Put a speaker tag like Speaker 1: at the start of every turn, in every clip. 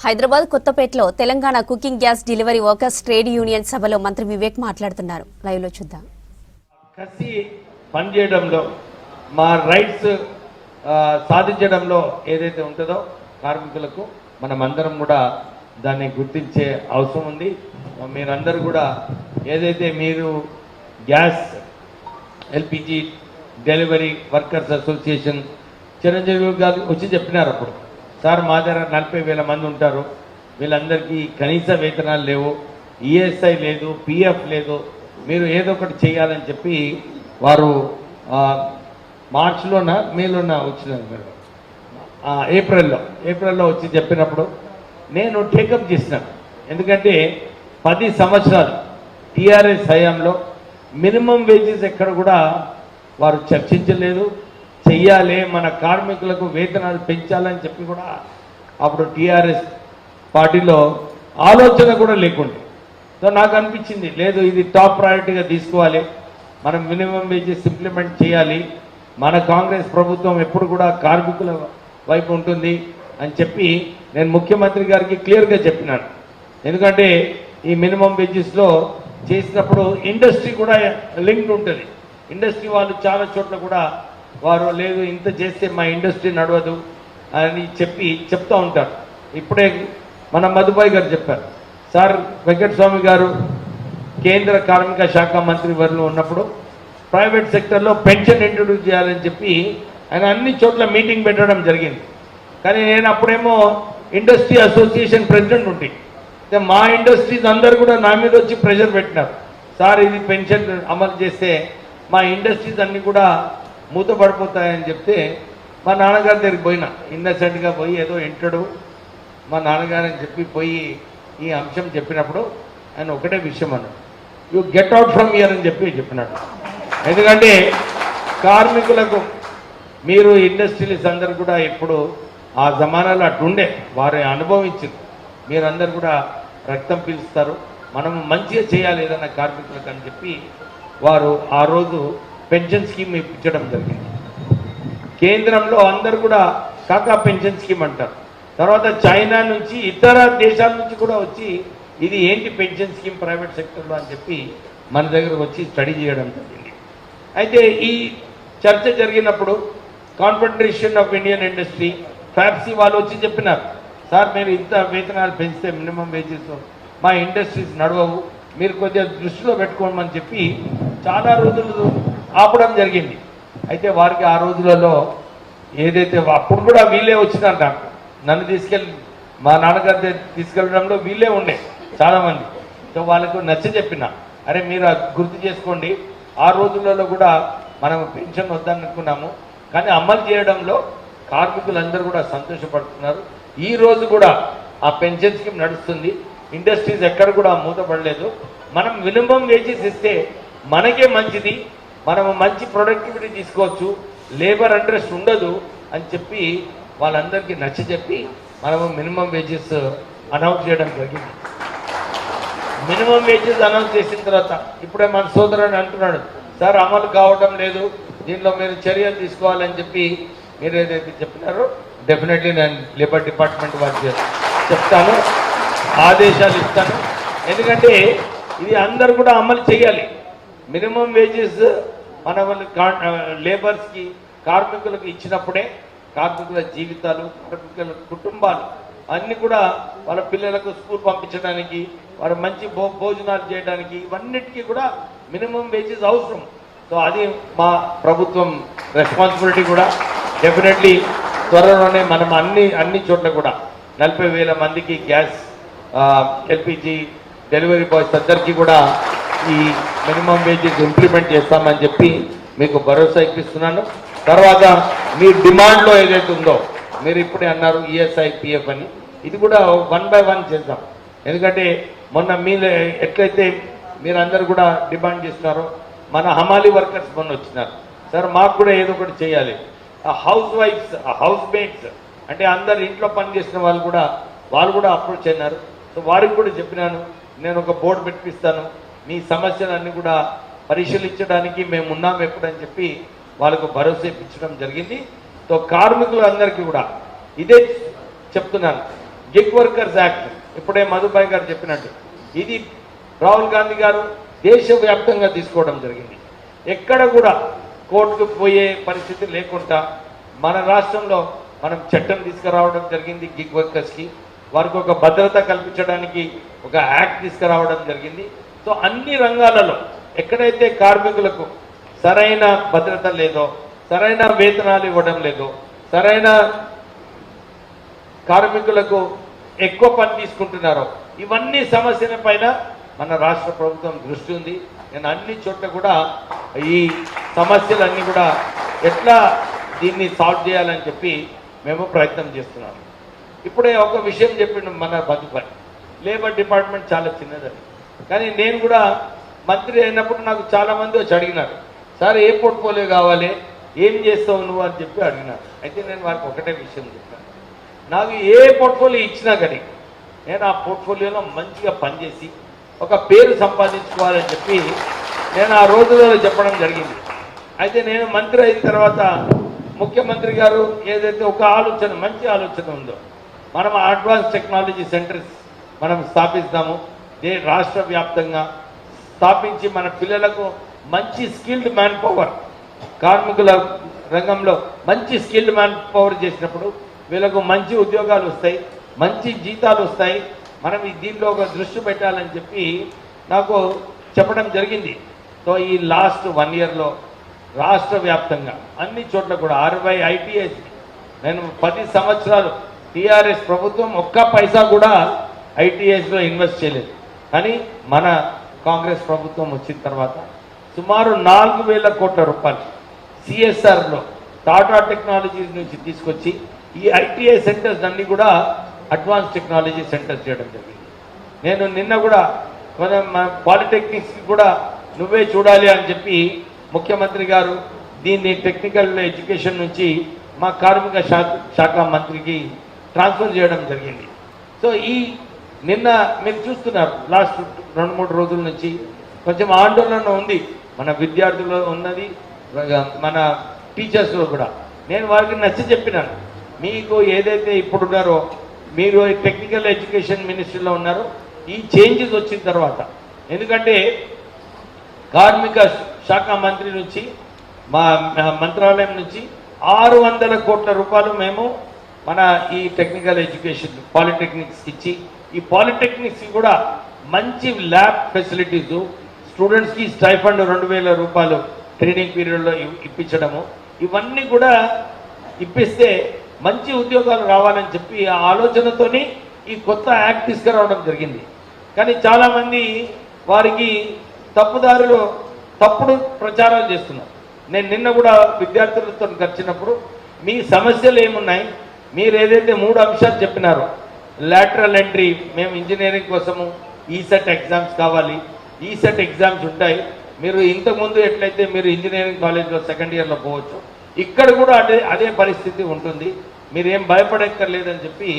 Speaker 1: హైదరాబాద్ కొత్తపేటలో Telangana cooking gas delivery workers trade union సభలో మంత్రి వివేక్ మాట్లాడుతున్నారు. లైవ్ లో చూద్దాం.
Speaker 2: కసి పనిచేయడంలో మా రైట్స్ సాధించడంలో ఏదైతే ఉంటుందో కార్మికులకు మనమందరం కూడా దాన్ని గుర్తించే అవసరం ఉంది. మీరందరూ కూడా ఏదైతే మీరు gas LPG delivery workers association Chiranjeevi గారు వచ్చి చెప్పినారు అప్పుడు, సార్ మా దగ్గర 40,000 మంది ఉంటారు, వీళ్ళందరికీ కనీస వేతనాలు లేవు, ఈఎస్ఐ లేదు, పిఎఫ్ లేదు, మీరు ఏదో ఒకటి చేయాలని చెప్పి వారు మార్చిలోన మేలోన వచ్చినారు. మీరు ఏప్రిల్లో వచ్చి చెప్పినప్పుడు నేను టేకప్ చేసినాను. ఎందుకంటే 10 సంవత్సరాలు టీఆర్ఎస్ హయాంలో మినిమం వేజెస్ ఎక్కడ కూడా వారు చర్చించలేదు. చెయ్యాలి, మన కార్మికులకు వేతనాలు పెంచాలని చెప్పి కూడా అప్పుడు టీఆర్ఎస్ పార్టీలో ఆలోచన కూడా లేకుండే. సో నాకు అనిపించింది, లేదు ఇది టాప్ ప్రయారిటీగా తీసుకోవాలి, మనం మినిమం వేజెస్ ఇంప్లిమెంట్ చేయాలి, మన కాంగ్రెస్ ప్రభుత్వం ఎప్పుడు కూడా కార్మికుల వైపు ఉంటుంది అని చెప్పి నేను ముఖ్యమంత్రి గారికి క్లియర్గా చెప్పినాను. ఎందుకంటే ఈ మినిమం వేజెస్లో చేసినప్పుడు ఇండస్ట్రీ కూడా లింక్డ్ ఉంటుంది. ఇండస్ట్రీ వాళ్ళు చాలా చోట్ల కూడా వారు లేదు ఇంత చేస్తే మా ఇండస్ట్రీ నడవదు అని చెప్తూ ఉంటారు. ఇప్పుడే మన మధుబాయ్ గారు చెప్పారు, సార్ వెంకటస్వామి గారు కేంద్ర కార్మిక శాఖ మంత్రి వర్లు ఉన్నప్పుడు ప్రైవేట్ సెక్టర్లో పెన్షన్ ఇంట్రొడ్యూస్ చేయాలని చెప్పి ఆయన అన్ని చోట్ల మీటింగ్ పెట్టడం జరిగింది. కానీ నేను అప్పుడేమో ఇండస్ట్రీ అసోసియేషన్ ప్రెసిడెంట్ ఉంటే మా ఇండస్ట్రీస్ అందరు కూడా నా మీద వచ్చి ప్రెషర్ పెట్టినారు, సార్ ఇది పెన్షన్ అమలు చేస్తే మా ఇండస్ట్రీస్ అన్నీ కూడా మూతపడిపోతాయని చెప్తే మా నాన్నగారి దగ్గరికి పోయినా, ఇన్నసెంట్గా పోయి ఏదో ఇంటడు మా నాన్నగారు అని చెప్పి పోయి ఈ అంశం చెప్పినప్పుడు ఆయన ఒకటే విషయం అన్నాడు, you get out from here అని చెప్పినాడు. ఎందుకంటే కార్మికులకు మీరు ఇండస్ట్రియలిస్ట్ అందరు కూడా ఇప్పుడు ఆ జమానాలో అట్లుండే వారు అనుభవించింది, మీరందరూ కూడా రక్తం పీలుస్తారు, మనము మంచిగా చేయాలి ఏదన్నా కార్మికులకు అని చెప్పి వారు ఆ రోజు పెన్షన్ స్కీమ్ ఇప్పించడం జరిగింది. కేంద్రంలో అందరు కూడా కాకా పెన్షన్ స్కీమ్ అంటారు. తర్వాత చైనా నుంచి ఇతర దేశాల నుంచి కూడా వచ్చి ఇది ఏంటి పెన్షన్ స్కీమ్ ప్రైవేట్ సెక్టర్లో అని చెప్పి మన దగ్గర వచ్చి స్టడీ చేయడం జరిగింది. అయితే ఈ చర్చ జరిగినప్పుడు కాన్ఫెడరేషన్ ఆఫ్ ఇండియన్ ఇండస్ట్రీ ఫ్యాప్సీ వాళ్ళు వచ్చి చెప్పినారు, సార్ మీరు ఇంత వేతనాలు పెంచితే మినిమం వేజెస్ మా ఇండస్ట్రీస్ నడవవు, మీరు కొద్దిగా దృష్టిలో పెట్టుకోమని చెప్పి చాలా రోజులు ఆపడం జరిగింది. అయితే వారికి ఆ రోజులలో ఏదైతే అప్పుడు కూడా వీళ్ళే వచ్చినారు, నాకు నన్ను తీసుకెళ్ళి మా నాన్నగారి తీసుకెళ్ళడంలో వీళ్ళే ఉండే చాలామంది. సో వాళ్ళకు నచ్చ చెప్పిన, అరే మీరు గుర్తు చేసుకోండి, ఆ రోజులలో కూడా మనం పెన్షన్ వద్దనుకున్నాము, కానీ అమలు చేయడంలో కార్మికులందరూ కూడా సంతోషపడుతున్నారు. ఈ రోజు కూడా ఆ పెన్షన్ స్కీమ్ నడుస్తుంది, ఇండస్ట్రీస్ ఎక్కడ కూడా మూతపడలేదు. మనం మినిమం వేజెస్ ఇస్తే మనకే మంచిది, మనము మంచి ప్రొడక్టివిటీ తీసుకోవచ్చు, లేబర్ ఇంట్రెస్ట్ ఉండదు అని చెప్పి వాళ్ళందరికీ నచ్చ చెప్పి మనము మినిమం వేజెస్ అనౌన్స్ చేయడం జరిగింది. మినిమం వేజెస్ అనౌన్స్ చేసిన తర్వాత ఇప్పుడే మన సోదరుడు అంటున్నాడు, సార్ అమలు కావడం లేదు, దీనిలో మీరు చర్యలు తీసుకోవాలని చెప్పి మీరు ఏదైతే చెప్పినారో డెఫినెట్లీ నేను లేబర్ డిపార్ట్మెంట్ వారికి చెప్తాను, ఆదేశాలు ఇస్తాను. ఎందుకంటే ఇది అందరు కూడా అమలు చేయాలి. మినిమం వేజెస్ మన లేబర్స్కి కార్మికులకు ఇచ్చినప్పుడే కార్మికుల జీవితాలు, కార్మికుల కుటుంబాలు అన్నీ కూడా వాళ్ళ పిల్లలకు స్కూల్ పంపించడానికి, వారు మంచి భోజనాలు చేయడానికి, ఇవన్నిటికీ కూడా మినిమం వేజెస్ అవసరం. సో అది మా ప్రభుత్వం రెస్పాన్సిబిలిటీ కూడా. డెఫినెట్లీ త్వరలోనే మనం అన్ని చోట్ల కూడా 40,000 మందికి గ్యాస్ ఎల్పిజి డెలివరీ బాయ్స్ అందరికీ కూడా ఈ మినిమం వేజెస్ ఇంప్లిమెంట్ చేస్తామని చెప్పి మీకు భరోసా ఇప్పిస్తున్నాను. తర్వాత మీ డిమాండ్లో ఏదైతే ఉందో మీరు ఇప్పుడే అన్నారు ఈఎస్ఐ పిఎఫ్ అని, ఇది కూడా 1 by 1 చేద్దాం. ఎందుకంటే మొన్న మీరు ఎట్లయితే మీరందరూ కూడా డిమాండ్ చేస్తున్నారో, మన హమాలీ వర్కర్స్ మొన్న వచ్చినారు, సార్ మాకు కూడా ఏదో ఒకటి చేయాలి. హౌస్ వైఫ్స్, హౌస్ మేట్స్ అంటే అందరు ఇంట్లో పనిచేసిన వాళ్ళు కూడా అప్రోచ్ అయినారు. సో వారికి కూడా చెప్పినాను, నేను ఒక బోర్డు పెట్టిస్తాను, మీ సమస్యలన్నీ కూడా పరిశీలించడానికి మేము ఉన్నాము ఎప్పుడని చెప్పి వాళ్ళకు భరోసా ఇప్పించడం జరిగింది. సో కార్మికులందరికీ కూడా ఇదే చెప్తున్నాను, గిగ్ వర్కర్స్ యాక్ట్ ఇప్పుడే మధుబాయ్ గారు చెప్పినట్టు ఇది రాహుల్ గాంధీ గారు దేశవ్యాప్తంగా తీసుకోవడం జరిగింది. ఎక్కడ కూడా కోర్టుకు పోయే పరిస్థితి లేకుండా మన రాష్ట్రంలో మనం చట్టం తీసుకురావడం జరిగింది. గిగ్ వర్కర్స్కి వారికి ఒక భద్రత కల్పించడానికి ఒక యాక్ట్ తీసుకురావడం జరిగింది. సో అన్ని రంగాలలో ఎక్కడైతే కార్మికులకు సరైన భద్రత లేదో, సరైన వేతనాలు ఇవ్వడం లేదో, సరైన కార్మికులకు ఎక్కువ పని తీసుకుంటున్నారో ఇవన్నీ సమస్యల పైన మన రాష్ట్ర ప్రభుత్వం దృష్టి ఉంది. నేను అన్ని చోట్ల కూడా ఈ సమస్యలన్నీ కూడా ఎట్లా దీన్ని సాల్వ్ చేయాలని చెప్పి మేము ప్రయత్నం చేస్తున్నాము. ఇప్పుడే ఒక విషయం చెప్పిండు మన బతుపై లేబర్ డిపార్ట్మెంట్ చాలా చిన్నదని, కానీ నేను కూడా మంత్రి అయినప్పుడు నాకు చాలామంది వచ్చి అడిగినారు, సార్ ఏ పోర్ట్ఫోలియో కావాలి, ఏం చేస్తావు నువ్వు అని చెప్పి అడిగినారు. అయితే నేను వారికి ఒకటే విషయం చెప్పాను, నాకు ఏ పోర్ట్ఫోలియో ఇచ్చినా కానీ నేను ఆ పోర్ట్ఫోలియోలో మంచిగా పనిచేసి ఒక పేరు సంపాదించుకోవాలని చెప్పి నేను ఆ రోజులలో చెప్పడం జరిగింది. అయితే నేను మంత్రి అయిన తర్వాత ముఖ్యమంత్రి గారు ఏదైతే ఒక ఆలోచన మంచి ఆలోచన ఉందో మనం అడ్వాన్స్ టెక్నాలజీ సెంటర్స్ మనం స్థాపిస్తాము, రాష్ట్ర వ్యాప్తంగా స్థాపించి మన పిల్లలకు మంచి స్కిల్డ్ మ్యాన్ పవర్, కార్మికుల రంగంలో మంచి స్కిల్డ్ మ్యాన్ పవర్ చేసినప్పుడు వీళ్ళకు మంచి ఉద్యోగాలు వస్తాయి, మంచి జీతాలు వస్తాయి. మనం దీంట్లో ఒక దృష్టి పెట్టాలని చెప్పి నాకు చెప్పడం జరిగింది. సో ఈ లాస్ట్ 1 ఇయర్లో రాష్ట్ర వ్యాప్తంగా అన్ని చోట్ల కూడా 60 ఐటీఐస్ నేను 10 సంవత్సరాలు టీఆర్ఎస్ ప్రభుత్వం ఒక్క పైసా కూడా ఐటీఐస్లో ఇన్వెస్ట్ చేయలేదు. కానీ మన కాంగ్రెస్ ప్రభుత్వం వచ్చిన తర్వాత సుమారు 4,000 కోట్ల రూపాయలు సిఎస్ఆర్లో టాటా టెక్నాలజీస్ నుంచి తీసుకొచ్చి ఈ ఐటీఐ సెంటర్స్ అన్ని కూడా అడ్వాన్స్ టెక్నాలజీ సెంటర్స్ చేయడం జరిగింది. నేను నిన్న కూడా పాలిటెక్నిక్స్కి కూడా నువ్వే చూడాలి అని చెప్పి ముఖ్యమంత్రి గారు దీన్ని టెక్నికల్ ఎడ్యుకేషన్ నుంచి మా కార్మిక శాఖ మంత్రికి ట్రాన్స్ఫర్ చేయడం జరిగింది. సో ఈ నిన్న మీరు చూస్తున్నారు లాస్ట్ 2-3 రోజుల నుంచి కొంచెం ఆందోళన ఉంది మన విద్యార్థులు ఉన్నది, మన టీచర్స్లో కూడా. నేను వారికి నచ్చ చెప్పినాను, మీకు ఏదైతే ఇప్పుడున్నారో మీరు టెక్నికల్ ఎడ్యుకేషన్ మినిస్ట్రీలో ఉన్నారో ఈ చేంజెస్ వచ్చిన తర్వాత, ఎందుకంటే కార్మిక శాఖ మంత్రి నుంచి మా మంత్రాలయం నుంచి 600 కోట్ల రూపాయలు మేము మన ఈ టెక్నికల్ ఎడ్యుకేషన్ పాలిటెక్నిక్స్కి ఇచ్చి ఈ పాలిటెక్నిక్స్కి కూడా మంచి ల్యాబ్ ఫెసిలిటీస్, స్టూడెంట్స్కి స్టైఫండ్ 2,000 రూపాయలు ట్రైనింగ్ పీరియడ్లో ఇప్పించడము, ఇవన్నీ కూడా ఇప్పిస్తే మంచి ఉద్యోగాలు రావాలని చెప్పి ఆ ఆలోచనతోని ఈ కొత్త యాక్ట్ తీసుకురావడం జరిగింది. కానీ చాలామంది వారికి తప్పుదారులు తప్పుడు ప్రచారాలు చేస్తున్నారు. నేను నిన్న కూడా విద్యార్థులతో కలిసినప్పుడు మీ సమస్యలు ఏమున్నాయి, మీరు ఏదైతే 3 అంశాలు చెప్పినారో లాటరల్ ఎంట్రీ, మేము ఇంజనీరింగ్ కోసము ఈసెట్ ఎగ్జామ్స్ కావాలి, ఈసెట్ ఎగ్జామ్స్ ఉంటాయి, మీరు ఇంతకుముందు ఎట్లయితే మీరు ఇంజనీరింగ్ కాలేజ్లో 2nd ఇయర్లో పోవచ్చు, ఇక్కడ కూడా అదే పరిస్థితి ఉంటుంది, మీరేం భయపడక్కర్లేదని చెప్పి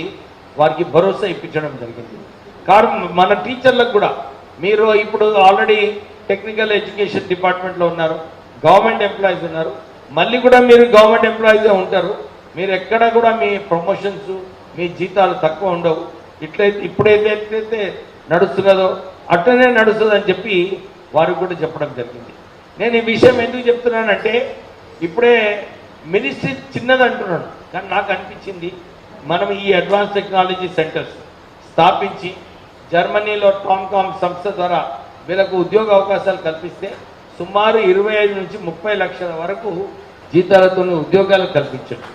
Speaker 2: వారికి భరోసా ఇప్పించడం జరిగింది. మన టీచర్లకు కూడా మీరు ఇప్పుడు ఆల్రెడీ టెక్నికల్ ఎడ్యుకేషన్ డిపార్ట్మెంట్లో ఉన్నారు, గవర్నమెంట్ ఎంప్లాయీస్ ఉన్నారు, మళ్ళీ కూడా మీరు గవర్నమెంట్ ఎంప్లాయీసే ఉంటారు, మీరు ఎక్కడ కూడా మీ ప్రమోషన్స్ మీ జీతాలు తక్కువ ఉండవు, ఇప్పుడైతే నడుస్తున్నదో అట్లనే నడుస్తుందని చెప్పి వారికి కూడా చెప్పడం జరిగింది. నేను ఈ విషయం ఎందుకు చెప్తున్నానంటే ఇప్పుడే మినిస్ట్రీ చిన్నది అంటున్నాను, కానీ నాకు అనిపించింది మనం ఈ అడ్వాన్స్ టెక్నాలజీ సెంటర్స్ స్థాపించి జర్మనీలో టామ్కామ్ సంస్థ ద్వారా వీళ్ళకు ఉద్యోగ అవకాశాలు కల్పిస్తే సుమారు 25 నుంచి 30 లక్షల వరకు జీతాలతో ఉద్యోగాలు కల్పించారు.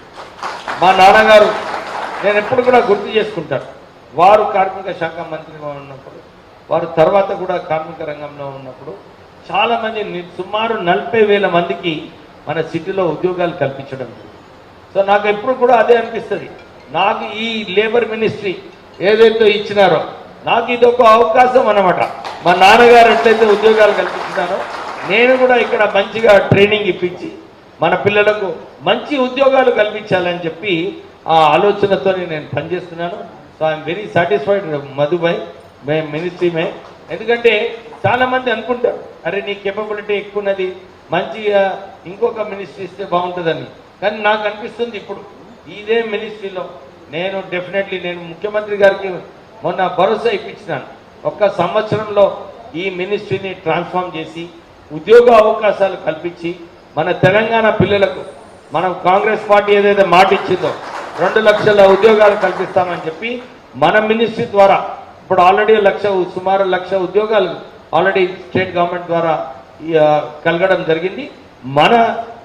Speaker 2: మా నాన్నగారు నేను ఎప్పుడు కూడా గుర్తు చేసుకుంటాను, వారు కార్మిక శాఖ మంత్రిగా ఉన్నప్పుడు, వారు తర్వాత కూడా కార్మిక రంగంలో ఉన్నప్పుడు చాలామంది సుమారు 40,000 మందికి మన సిటీలో ఉద్యోగాలు కల్పించడం. సో నాకు ఎప్పుడు కూడా అదే అనిపిస్తుంది, నాకు ఈ లేబర్ మినిస్ట్రీ ఏదైతే ఇచ్చినారో నాకు ఇది ఒక అవకాశం అన్నమాట. మా నాన్నగారు ఎట్లయితే ఉద్యోగాలు కల్పించినారో నేను కూడా ఇక్కడ మంచిగా ట్రైనింగ్ ఇప్పించి మన పిల్లలకు మంచి ఉద్యోగాలు కల్పించాలని చెప్పి ఆ ఆలోచనతో నేను పనిచేస్తున్నాను. సో ఐఎమ్ వెరీ సాటిస్ఫైడ్ మధుభాయ్ మే మినిస్ట్రీ ఎందుకంటే చాలామంది అనుకుంటారు అరే నీ కేపబిలిటీ ఎక్కువ ఉన్నది, మంచిగా ఇంకొక మినిస్ట్రీ ఇస్తే బాగుంటుందని, కానీ నాకు అనిపిస్తుంది ఇప్పుడు ఇదే మినిస్ట్రీలో నేను డెఫినెట్లీ నేను ముఖ్యమంత్రి గారికి మొన్న భరోసా ఇప్పించినాను. ఒక్క సంవత్సరంలో ఈ మినిస్ట్రీని ట్రాన్స్ఫార్మ్ చేసి ఉద్యోగ అవకాశాలు కల్పించి మన తెలంగాణ పిల్లలకు మనం కాంగ్రెస్ పార్టీ ఏదైతే మాట ఇచ్చిందో 2 లక్షల ఉద్యోగాలు కల్పిస్తామని చెప్పి మన మినిస్ట్రీ ద్వారా ఇప్పుడు ఆల్రెడీ సుమారు 1,00,000 ఉద్యోగాలు ఆల్రెడీ స్టేట్ గవర్నమెంట్ ద్వారా కలగడం జరిగింది. మన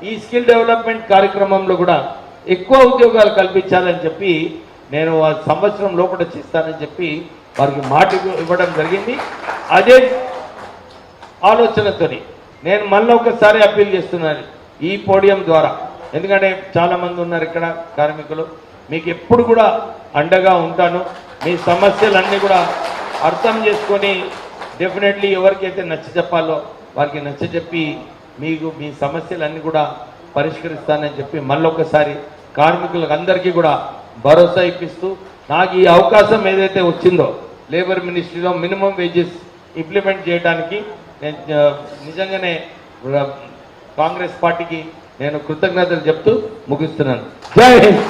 Speaker 2: ఈ స్కిల్ డెవలప్మెంట్ కార్యక్రమంలో కూడా ఎక్కువ ఉద్యోగాలు కల్పించాలని చెప్పి నేను ఆ సంవత్సరం లోపల చేస్తానని చెప్పి వారికి మాట ఇవ్వడం జరిగింది. అదే ఆలోచనతోని నేను మళ్ళీ ఒకసారి అప్పీల్ చేస్తున్నాను ఈ పోడియం ద్వారా. ఎందుకంటే చాలామంది ఉన్నారు ఇక్కడ కార్మికులు, మీకు ఎప్పుడు కూడా అండగా ఉంటాను. మీ సమస్యలన్నీ కూడా అర్థం చేసుకొని డెఫినెట్లీ ఎవరికైతే నచ్చ చెప్పాలో వారికి నచ్చ చెప్పి మీకు మీ సమస్యలన్నీ కూడా పరిష్కరిస్తానని చెప్పి మళ్ళొకసారి కార్మికులకు అందరికీ కూడా భరోసా ఇప్పిస్తూ నాకు ఈ అవకాశం ఏదైతే వచ్చిందో లేబర్ మినిస్ట్రీలో మినిమం వేజెస్ ఇంప్లిమెంట్ చేయడానికి నేను నిజంగానే కాంగ్రెస్ పార్టీకి నేను కృతజ్ఞతలు చెప్తూ ముగిస్తున్నాను. జై హింద్.